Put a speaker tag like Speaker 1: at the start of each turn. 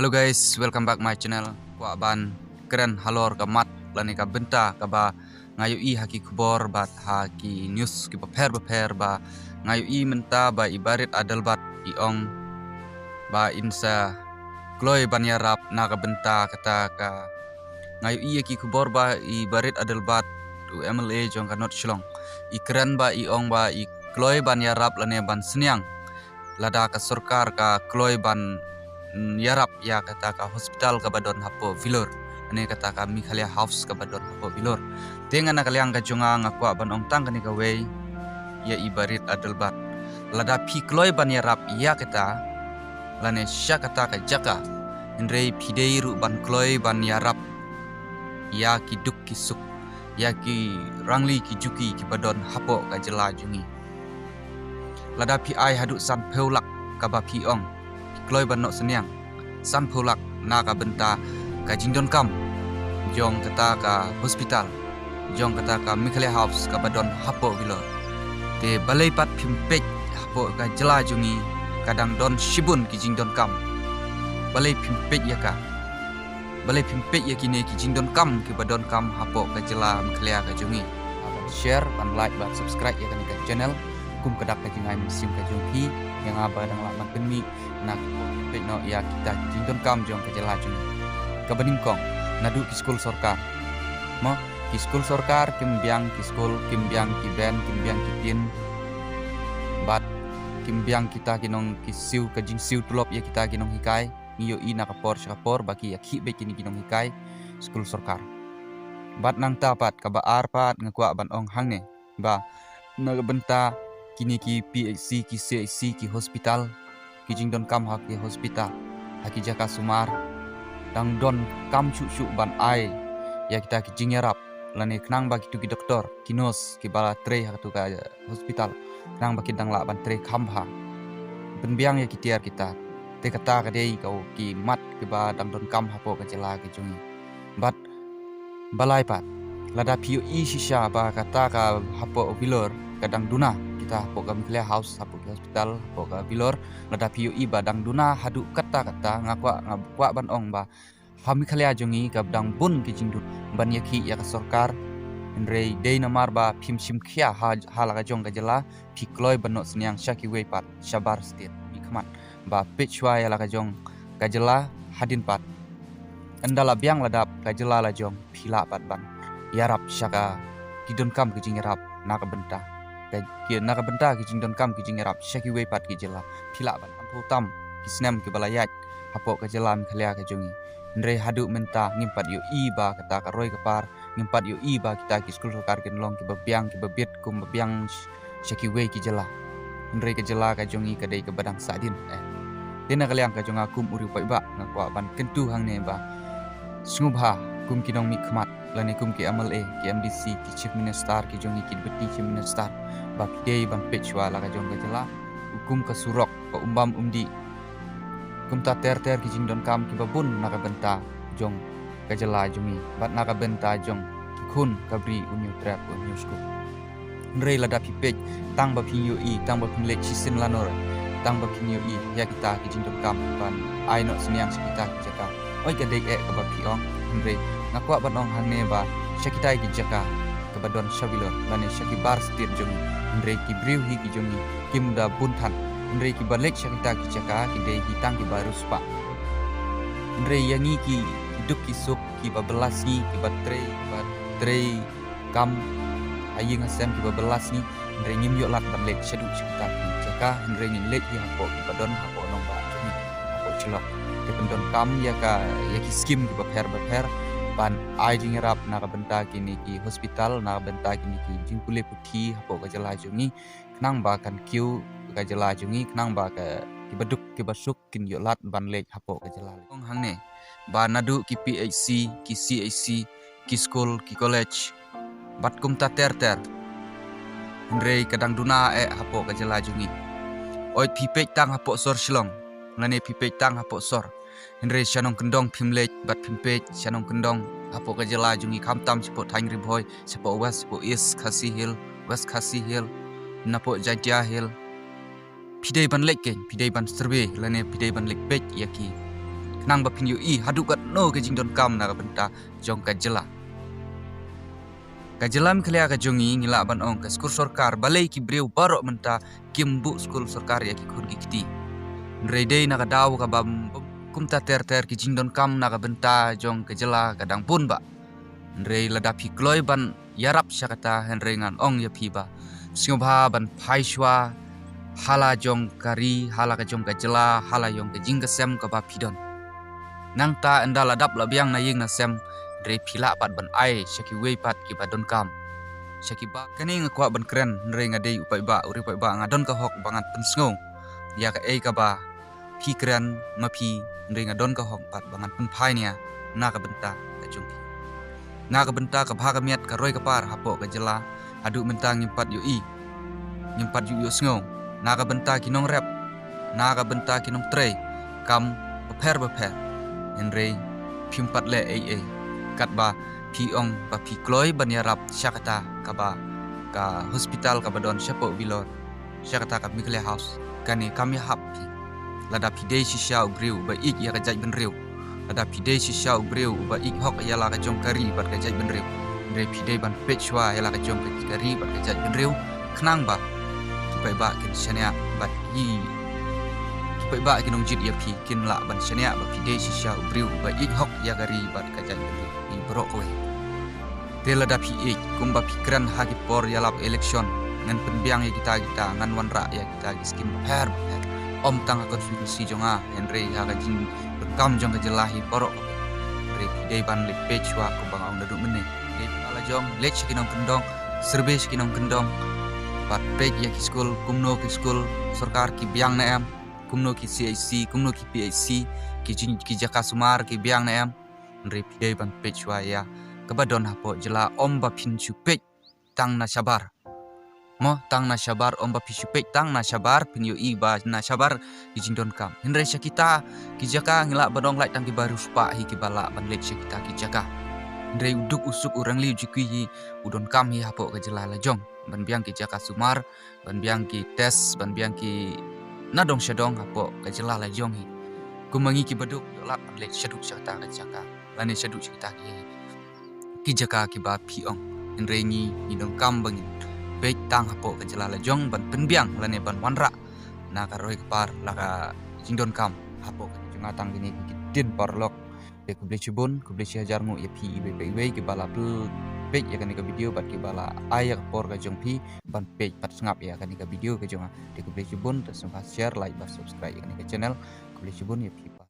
Speaker 1: Halo guys, welcome back my channel. Kwa ban keren halor ka mat lani ka benta ka ba ngayo i haki kubor bat haki news ki baper ba ngayo i menta ba ibarit adal bat i ong ba insa kloy ban yarap na ka benta kata ka ngayo i haki kubor ba ibarit adal bat tu MLA jong ka not shlong i keren ba i ong ba i kloy ban yarap lani ban senyang lada ka surkar ka kloy ban yarap ya kata ka hospital ka badon hapo vilor ane kata ka Mikhalia house ka badon hapo vilor tenga na kalyang ka junga ngakwa ban ong tang kani ka way ya ibarit adalbat lada pikloy ban yarap ya kata lane sya kata ka jaka indrei pidei ru ban kloy ban yarap ya kiduk kisuk ya ki rangli ki juki ki badon hapo ka jela jungi lada pi ai hadu san peulak ka ba pi ong kloy ban no senyang san pulak na ka benta ka jingdon kam jong kata ka hospital jong kata ka Mikhalia house ka badon hapo vilor te balai pat phimpek hapo ka jela jungi kadang don shibun ki jingdon kam balai phimpek ya ka balai phimpek ya kini ki jingdon kam ki badon kam hapo ka jela Mikhalia ka jungi share ban like ban subscribe ya kan ka channel kum kadak ka jingai musim ka jungki yang aba dang laman penmi nak no ya kita jingdon kam jong ka jela jung ka baning kong nadu ki skul sorkar mo ki skul sorkar kimbyang ki skul kimbyang ki ben kimbyang ki tin bat kimbyang kita kinong ki siu ka jing siu tulop ya kita kinong hikai ngiyo i na kapor kapor baki ya ki be kini kinong hikai skul sorkar bat nang tapat ka ba arpat ngakwa ban ong hangne ba nagbenta kini ki PHC ki CHC ki hospital ki jingdon kam hak ki hospital haki jaka sumar dang don kam cu ban ai ya kita ki jingerap lani knang bagi tu ki doktor ki nos ki bala tre hak tu ka hospital knang baki dang la ban tre khamha benbiang ya ki tiar kita te kata ka dei kau ki mat ki ba dang don kam hapo ka jela ki jungi bat balai pat lada piu i shisha ba kata ka hapo vilor kadang duna kita hapo ka Mikhalia house hapo ki hospital hapo ka vilor lada piu i badang duna hadu kata ngakwa ban ong ba ha Mikhalia jongi ka dang bun ki jingdu ban yaki ya ka sorkar ndrei dei namar ba phim sim khia hala ka jong ka jela phikloi banot senyang shaki we pat shabar state mikman ba pechwa ya la ka jong ka jela hadin pat andala biang ladap ka jela la jong phila pat ban yarap shaka kidon kam ki jingerap na ka benta ki na ka benta ki jingdon kam ki jingerap shaki we pat ki jela phila ban ampo tam ki snam ki balayat hapo ka jela Mikhalia ka jongi ndrei hadu menta ngimpat yo i ba kata ka roi ka par ngimpat yo i ba kita ki skul sorkar ken long ki babiang ki babit kum babiang shaki we ki jela ndrei ka jela ka jongi ka dei ka badang sadin dena kaliang ka jonga kum uri pai ba ngakwa ban kentu hang ne ba sngubha kum kinong mi khmat lani kum ki MLA ki MDC ki chief minister ki jongi ki deputy chief minister ba ki dei ban pechwa la ka jong ka jela hukum ka surok ka umbam umdi kum ta ter ki jingdon kam ki babun na ka benta jong ka jela jongi bat na ka benta jong ki khun ka bri unyu trap unyu sku nrei lada pi pech tang ba phi yo i tang ba phi lek chisin lanor tang ba phi yo i ya kita ki jingdon kam ban ai no senyang kita ki jaka oi ka dei ka ba phi ong nrei ngakwa ban ong hangne ba shakita ki jaka ka badon shabilor lani shaki bar stir jongi nrei ki briu hi ki jongi kimda buntan nrei ki balek shakita ki jaka ki dei hi tang ki baru spa nrei yangi ki duk ki suk ki babelas ni ki batre kam aying asem ki babelas ni nrei ngim yo lat ban lek shadu shakita ki jaka nrei ngin lek hi hapo ki badon hapo nong ba jongi hapo chilok ke pendon kam ya ki skim ki baper ban ai jingerap na ka benta kini ki hospital na ka benta kini ki jingkule puthi hapo ka jela jungi knang ba kan kiu ka jela jungi knang ba ka ki baduk ki basuk kin yo lat ban lek hapo ka jela ong hangne ba nadu ki PHC ki CHC ki school ki college bat kum ta ter ndrei kadang duna hapo ka jela jungi oi pipek tang hapo sor shilong ngane pipek tang hapo sor Henry shanong kendong pimlek bat pimpek shanong kendong hapo ka jela jungi kamtam sipo tangri boy sipo west sipo east Khasi Hill west Khasi Hill napo Jaja Hill pidei ban lek pidei ban serbe lane pidei ban lek pek yaki Kenang ba pin yu i hadu kat no ke jing don kam na ka benta jong ka jela. Ka jelam klia ka jongi ngila ban ong ka skul sorkar balai ki breu barok menta kimbu skul sorkar ya ki kun ki kiti. Nredei na ka daw ka bam kumta ter ki jing don kam na ka benta jong ka jela kadang pun ba. Nrei ladapi kloi ban yarap syakata henrei ngan ong ya pi ba. Singobha ban phai shwa hala jong kari hala ka jong ka jela hala yong ka jing ka sem ka ba pidon. Nang ta enda ladap labiang na ying na sem Dre pila pat ban ai syaki wei pat ki badon kam. Syaki ba kani ngakwa ban keren nre ngadei upai ba uri upai ba ngadon ka hok bangat pensngo. Ya ka ka ba pi keren ma pi nre ngadon ka hok pat bangat penpai nia na ka benta ka jungki. Na ka benta ka bha ka miat ka roi ka par hapo ka jela adu mentang nyimpat yu i. Nyimpat yu sngo. Na ka benta kinong rep. Na ka benta kinong trei kam beper nre pimpat le ai kat ba pi ong ba pi kloi ban yarap syakata ka ba ka hospital ka badon syapo bilor syakata ka mikle house kani kami hap pi lada pi dei shisha ubriu ba ik ya ka jaj benriu lada pi dei shisha ubriu ba ik hok ya la ka jong kari ba ka jaj benriu ndre pi dei ban pechwa ya la ka jong kari ba ka jaj benriu khnang ba pai ba kin shania ba i pai ba kinong jit ya pi kin la ban shania ba pi dei shisha ubriu ba ik hok ya kari ba ka jaj benriu berok we. Tela dapi kumba pikiran haki por yalap election ngan penbiang ya kita ngan wanra ya kita skim her om tang konstitusi jonga Henry haga jing bekam jong kejelahi borok Henry pidei ban le pechwa ko bang ang dadu mene de ala jong lech kinong kendong serbe kinong kendong pat pek ya ki school kumno ki school sarkar ki biang na em kumno ki CIC kumno ki PIC ki jaka sumar ki biang na em Nre pidei ban pechwa ya kabadon hapo jela om ba pin chupek tang na sabar mo tang na sabar om ba pishupek tang na sabar pin yo i ba na sabar kijing don kam henre syakita kijaka ngila badong lai tang ki baru spa hi ki bala ban lek syakita kijaka henre uduk usuk urang liu jikui hi udon kam hi hapo ka jela la jong ban biang kijaka sumar ban biang ki tes ban biang ki nadong syadong hapo ka jela la jong hi kumangi ki baduk yolat ban lek syaduk syakta ka jaka lani syaduk syakta ki jaka ki ba pi ong henre ni dong kam bangin baik tang hapo ka jela la jong ban penbiang lani ban wanra na ka roi par la ka jingdon kam hapo ka junga tang gini ki tin parlok de ku blechibun ku blechi hajar mu ya pi ibe ki bala bel page ya kan ka video bat ki bala ayak por ka jong pi ban page pat ngap ya kan ka video ka jonga de ku blechibun terus share like bar subscribe ya kan ka channel ku blechibun ya pi pa